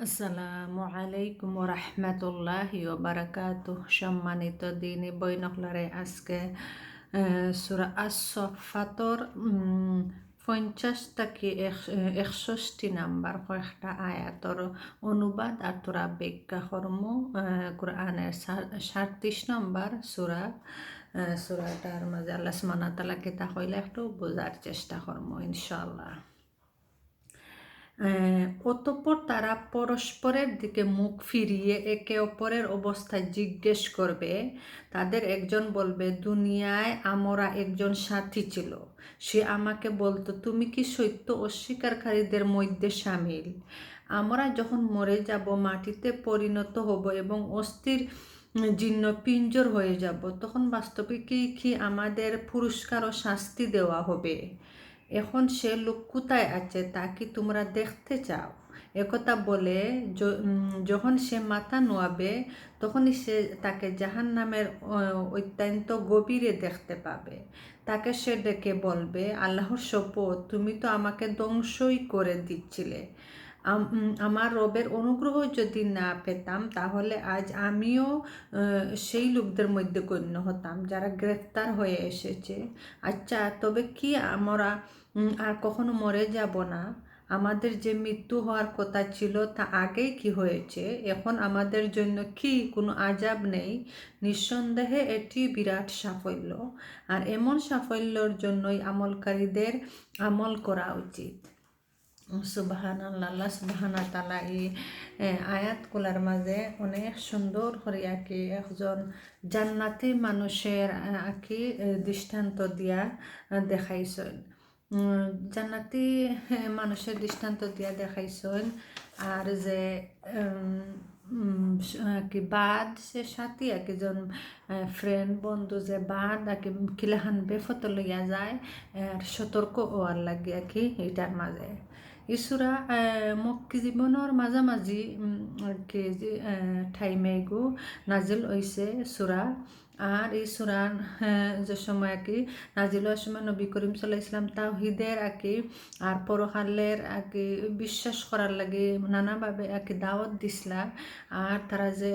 আসসালামু আলাইকুম রহমতুল্লাহি বারাকাতুহ। সম্মানিত দিনী বৈনকলারে আজকে সূরা আস-সফফাতর 50 থেকে 61 নাম্বার কয়েকটা আয়াতর অনুবাদ আর তোরা ব্যাখ্যা কর্ম কোরআনের 37 নম্বর সূরাটার মাঝে আল্লাহ সুবহানাহু ওয়া তাআলা কিতা কইলা একটু বোঝার চেষ্টা করবো ইনশাআল্লাহ। অতঃপর তারা পরস্পরের দিকে মুখ ফিরিয়ে একে অপরের অবস্থা জিজ্ঞেস করবে। তাদের একজন বলবে, দুনিয়ায় আমরা একজন সাথী ছিল, সে আমাকে বলতো, তুমি কি সত্য অস্বীকারীদের মধ্যে সামিল? আমরা যখন মরে যাব, মাটিতে পরিণত হব এবং অস্থির জীর্ণ পিঞ্জর হয়ে যাব, তখন বাস্তবিকই কি আমাদের পুরস্কার ও শাস্তি দেওয়া হবে? এখন সে লোক কোথায় আছে তা কি তোমরা দেখতে চাও? একথা বলে যখন সে মাথা নোয়াবে, তখনই সে তাকে জাহান্নামের অত্যন্ত গভীরে দেখতে পাবে। তাকে সে ডেকে বলবে, আল্লাহর শপথ, তুমি তো আমাকে ধ্বংসই করে দিচ্ছিলে। আমার রবের অনুগ্রহ যদি না পেতাম, তাহলে আজ আমিও সেই লোকদের মধ্যে গণ্য হতাম যারা গ্রেফতার হয়ে এসেছে। আচ্ছা, তবে কি আমরা আর কখনো মরে যাব না? আমাদের যে মৃত্যু হওয়ার কথা ছিল তা আগেই কি হয়েছে? এখন আমাদের জন্য কি কোনো আযাব নেই? নিঃসন্দেহে এটি বিরাট সাফল্য, আর এমন সাফল্যের জন্যই আমলকারীদের আমল করা উচিত। সুবহানাল্লাহ। আল্লাহ সুবহানাহু ওয়া তাআলা এই আয়াতগুলার মাঝে অনেক সুন্দর করে একজন জান্নাতি মানুষের দৃষ্টান্ত দিয়া দেখাইছেন। জান্নাতি মানুষের দৃষ্টান্ত দিয়া দেখাইছেন। আর যে বাদ সে সাথী একজন ফ্রেন্ড বন্ধু যে বাদ কিলাহান বেফত লইয়া যায় আর সতর্ক হওয়ার লাগে এইটার মাঝে। এই সূরা মক্কি জীবনের মাঝামাঝি টাইমে গো নাজিল হইছে সূরা। আর এই সূরার যে সময় নাজিল হওয়ার সময় নবী করিম সাল্লাল্লাহু আলাইহি ওয়াসাল্লাম তাওহীদের আর পরকালের বিশ্বাস করার লাগে নানাভাবে দাওয়াত দিছিলা। আর তারা যে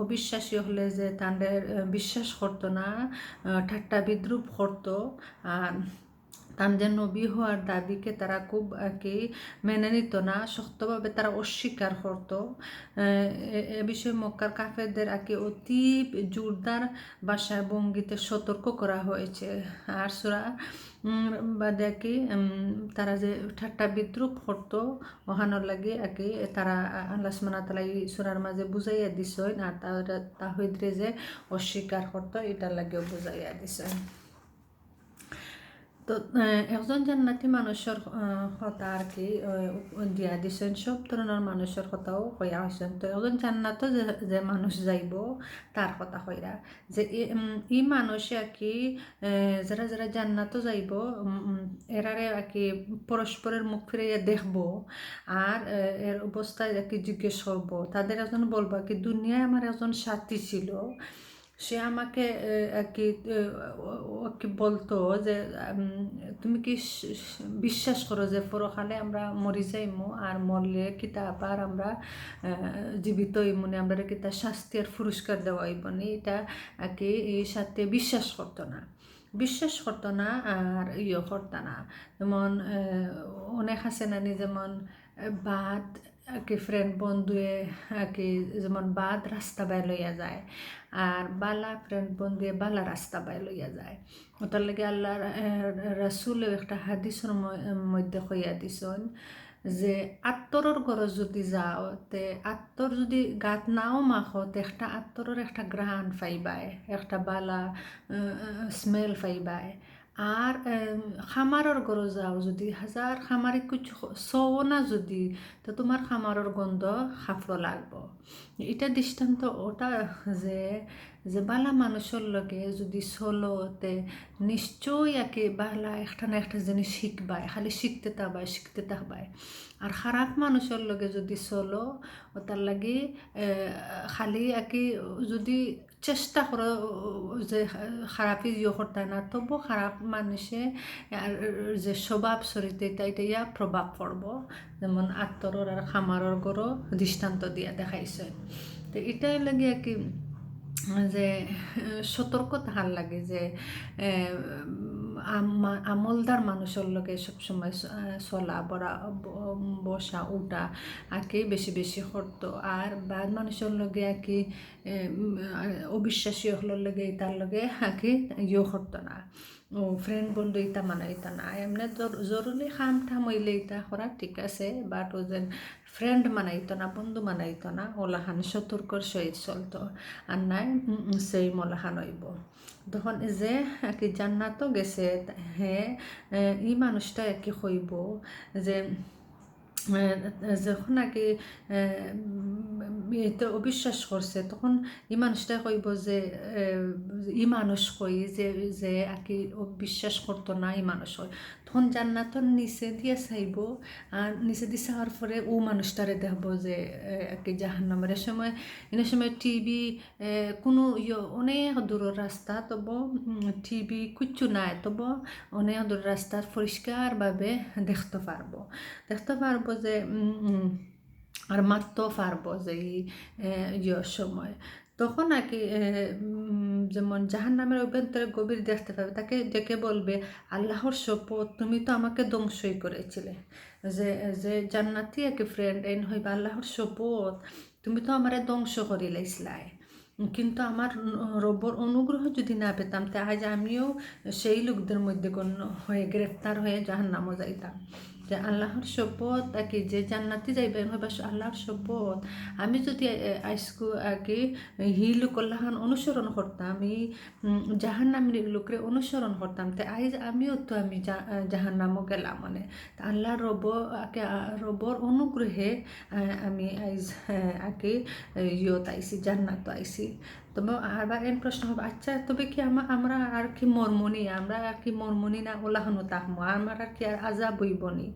অবিশ্বাসী হলে যে তাদের বিশ্বাস করতো না, ঠাট্টা বিদ্রুপ করতো। আর তাদের নবী হওয়ার দাবিকে তারা খুব মেনে নিত না, শক্তভাবে তারা অস্বীকার করত। এ বিষয়ে মক্কার কাফেরদের অতি জোরদার ভাষায় ভঙ্গিতে সতর্ক করা হয়েছে। আর সূরা বাদে তারা যে ঠাট্টা বিদ্রুপ করতো ওহানোর লাগে তারা আল্লাহ সুবহানাহু ওয়া তাআলা এই সূরার মাঝে বুঝাইয়া দিছেন। আর তারা তাওহীদরে যে অস্বীকার করতো এটার লাগেও বুঝাইয়া দিছেন। তো একজন জান্নাতি মানুষের কথা দিয়া দিছেন, সব ধরনের মানুষের কথাও কইয়া হয়েছেন। তো একজন জান্নাত যে মানুষ যাইব তার কথা কইরা যে ই মানুষে যারা যারা জান্নাতও যাইব এরারে পরস্পরের মুখ ফিরাইয়া দেখব। আর এর অবস্থায় জিজ্ঞেস করবো। তাদের একজন বলবো দুনিয়ায় আমার একজন সাথী ছিল, সে আমাকে বলতো যে তুমি কি বিশ্বাস করো যে পরকালে আমরা মরি যাইমু, আর মরলে কিতা আবার আমরা জীবিত হইমুনি, আমরা কিতা শাস্তি আর পুরস্কার দেওয়া হইবনি? এটা এই সাথে বিশ্বাস করতো না আর করতো না। যেমন অনেক আছে নানি, যেমন বাদ ফ্রেন্ড বন্ধুয়ে যেমন বাদ রাস্তা বাই লইয়া যায়, আর বালা ফ্রেন্ড বন্ধুয়ে বালা রাস্তা বাই লইয়া যায়। ওটার লাগে আল্লাহ রাসূলেও একটা হাদিসের মধ্যে কইয়া দিছেন যে আত্মরর ঘরে যদি যাও, তে আত্মর যদি গাত নাও মাখো, তে একটা আত্মরের একটা ঘ্রাণ পাইবাই, একটা বালা স্মেল পাইবাই। আর খামারের ঘরে যাও, যদি হাজার খামারি কিছু সও না যদি, তো তোমার খামারের গন্ধ খাফড়ো লাগবো। এটা দৃষ্টান্ত ওটা যে যে বালা মানুষের লগে যদি চলোতে নিশ্চয়ই বালা একটা না একটা জিনিস শিখবায়, খালি শিখতে থাকবায়। আর খারাপ মানুষের লগে যদি চলো, তার লাগে খালি যদি চেষ্টা করো যে খারাপই ইয়ে করতে না, তবু খারাপ মানুষে আর যে স্বভাব চরিত্র এটা ইয়া প্রভাব পড়ব। যেমন আত্মর আর খামারর গড়ো দৃষ্টান্ত দিয়া দেখাইছে। তো এটাই লাগে কি যে সতর্ক থাকার লাগে যে আমলদার মানুষের লগে সবসময় চলা বড়া বসা উঠা আঁকি বেশি বেশি করতো। আর বাদ মানুষের লগে আঁকি অবিশ্বাসী হলোর লগে তার লগে আঁকি ইয়ে করতো না, ফ্রেন্ড বন্ধু ইতা মানাইতা না। এমনি জরুরি খাম ঠাম হইলে ইতা করা ঠিক আছে, বাট ও যেন ফ্রেন্ড মানাইতো না, বন্ধু মানাইতো না, ওলাখান সতর্কর সহিত চলতো। আর নাই সেই মলাখান হইব। তখন যে কি জান্নাতও গেছে, হ্যাঁ ই মানুষটা কি হইব যে যখন নাকি তো অবিশ্বাস করছে, তখন ই মানুষটা কইব যে ই মানুষ কই যে যে আর কি বিশ্বাস করতো না ই মানুষ হয়। তখন জান্নাতর নিচে দিয়ে চাইব, আর নিচে দিয়ে চাওয়ার পরে ও মানুষটারে দেখবো যে আর কি জাহান্নামের সময়। এনে সময় টিভি কোনো অনেক দূরের রাস্তা, তবু টিভি কিচ্ছু নাই, তবু অনেক দূরের রাস্তা পরিষ্কারভাবে দেখতে পারবো যে আর মারতেও পারবো যে ইয়ের সময়। তখন আর কি যেমন জাহান্নামের অভ্যন্তরে গভীর দেখতে পাবে, তাকে ডেকে বলবে আল্লাহর শপথ তুমি তো আমাকে ধ্বংসই করেছিলে। যে যে জান্নাতি আর কি ফ্রেন্ড এন হইবা আল্লাহর শপথ তুমি তো আমারে ধ্বংস করে লাইছিলাই, কিন্তু আমার রব্বর অনুগ্রহ যদি না পেতাম তা আজ আমিও সেই লোকদের মধ্যে গণ্য হয়ে গ্রেফতার হয়ে জাহান্নামও যাইতাম। যে আল্লাহর শপথ আর কি যে জান্নাতি যাইবে হইবা আল্লাহর শপথ আমি যদি আইসকু আগে হি লোকল্লাহান অনুসরণ করতাম, আমি জাহান্নামের লোকরে অনুসরণ করতাম, তে আইজ আমিও তো আমি জাহান্নামও গেলাম। মানে আল্লাহর রবর অনুগ্রহে আমি আইজ আগে ইয়ত আইসি, জান্নাত আইসি। তবে আবার এন প্রশ্ন হবে আচ্ছা তবে কি আমরা আর কি মর্মনি, আমরা আর কি মর্মনি না ওলাহানো তাহমো আমার আর কি আর আজাব হইবনি।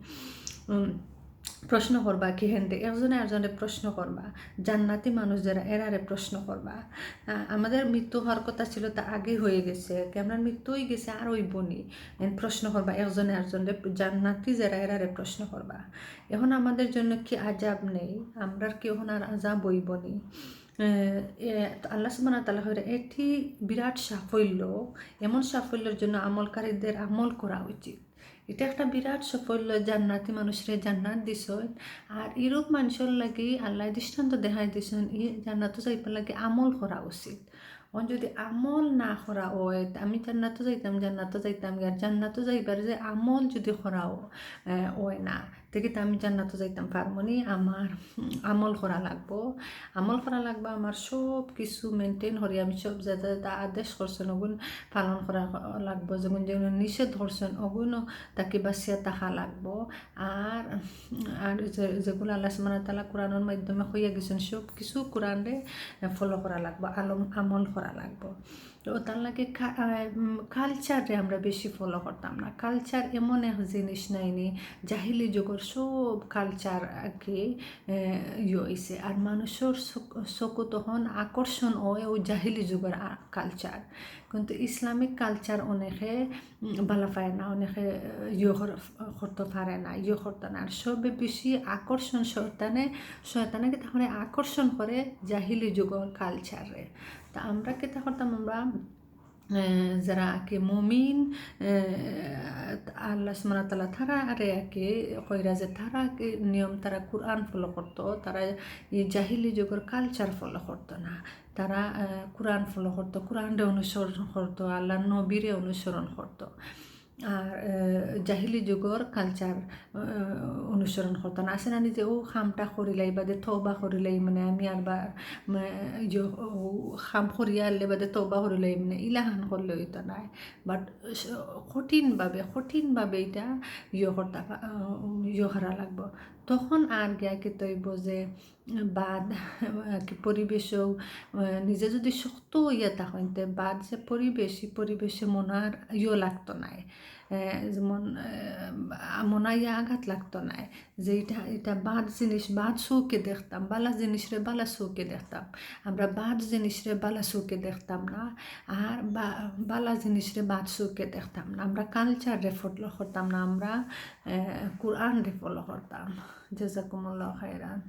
প্রশ্ন করবা কি হেনতে একজনে প্রশ্ন করবা, জান্নাতি মানুষ যারা এরারে প্রশ্ন করবা আমাদের মৃত্যু হওয়ার কথা ছিল তা আগে হয়ে গেছে, কেমন মৃত্যু হয়ে গেছে আর হইবনি। প্রশ্ন করবা একজনে জান্নাতি যারা এরারে প্রশ্ন করবা এখন আমাদের জন্য কি আজাব নেই, আমরা কি এখন আর আজাব হইবনি। আল্লাহ সুবহানাহু ওয়া তাআলা হইরা এটি বিরাট সাফল্য, এমন সাফল্যের জন্য আমলকারীদের আমল করা উচিত। এটা একটা বিরাট সাফল্য, জান্নাতি মানুষরে জান্নাত দিছেন। আর ইরূপ মানুষের লাগি আল্লাহ দৃষ্টান্ত দেখাই দিছেন ই জান্নাত যাইবার লাগে আমল করা উচিত। যদি আমল না করা হয় আমি জান্নাত যাইতাম আর জান্নাত যাইবার যে আমল যদি করাও হয় না দেখি আমি জান্নাত যাইতাম পারমনি। আমার আমল করা লাগবো আমার সব কিছু মেনটেন করি, আমি সব যা আদেশ করছেন ওগুন পালন করা লাগবো, যেমন যেমন নিষেধ করছেন ওগুনও তাকে বাঁচিয়া থাকা লাগবো। আর আর যেগুলো আল্লাহ সুবহানাহু ওয়া তাআলা কোরআনের মাধ্যমে হইয়া গেছেন সব কিছু কোরআনে ফলো করা লাগবো, আমল করা লাগবো। তো তার লাগে কালচারে আমরা বেশি ফলো করতাম না। কালচার এমন এক জিনিস নাইনি, জাহিলি যুগের সব কালচার আর কি হয়েছে, আর মানুষের চকু তখন আকর্ষণ হয় ওই জাহিলি যুগের কালচার। কিন্তু ইসলামিক কালচার অনেকে ভালো পায় না, অনেকে করতে পারে না, করতে না। আর সবে বেশি আকর্ষণ শয়তানে কি তখন আকর্ষণ করে জাহিলি যুগের কালচারে। তা আমরা কি করতাম, আমরা যারা কি মুমিন আল্লাহ সুবহানাহু ওয়া তাআলা তারা আরে কি কইরা যে তারা নিয়ম তারা কোরআন ফলো করতো, তারা এই জাহিলি যুগের কালচার ফলো করতো না, তারা কোরআন ফলো করতো, কোরআনরে অনুসরণ করতো, আল্লাহ নবীরে অনুসরণ করতো। আর জাহিলি যুগর কালচার অনুসরণ করতো না। আসে না নিজে ও খামটা করিলাই বাদে তওবা করিলাই, মানে আমি আর বা খাম করিয়া আনলে বাদে তওবা করিলাই, মানে ইলাহান করলে হইতো নাই। বাট কঠিনভাবে এটা করতে করা লাগবো। তখন আর গিয়া কি তৈব যে বাদ কি পরিবেশও নিজে যদি শক্ত ইয়ে থাকেন বাদ যে পরিবেশে মনার লাগতো নাই। যেমন মনাইয়া আঘাত লাগতো না, যে এটা বাদ জিনিস বাদ চৌকে দেখতাম, বালা জিনিসরে বালা চৌকে দেখতাম। আমরা বাদ জিনিসরে বালা চৌকে দেখতাম না, আর বালা জিনিসরে বাদ চৌকে দেখতাম না। আমরা কালচারে ফলো করতাম না, আমরা কোরআন রে ফলো করতাম। জাযাকুমুল্লাহ খাইরান।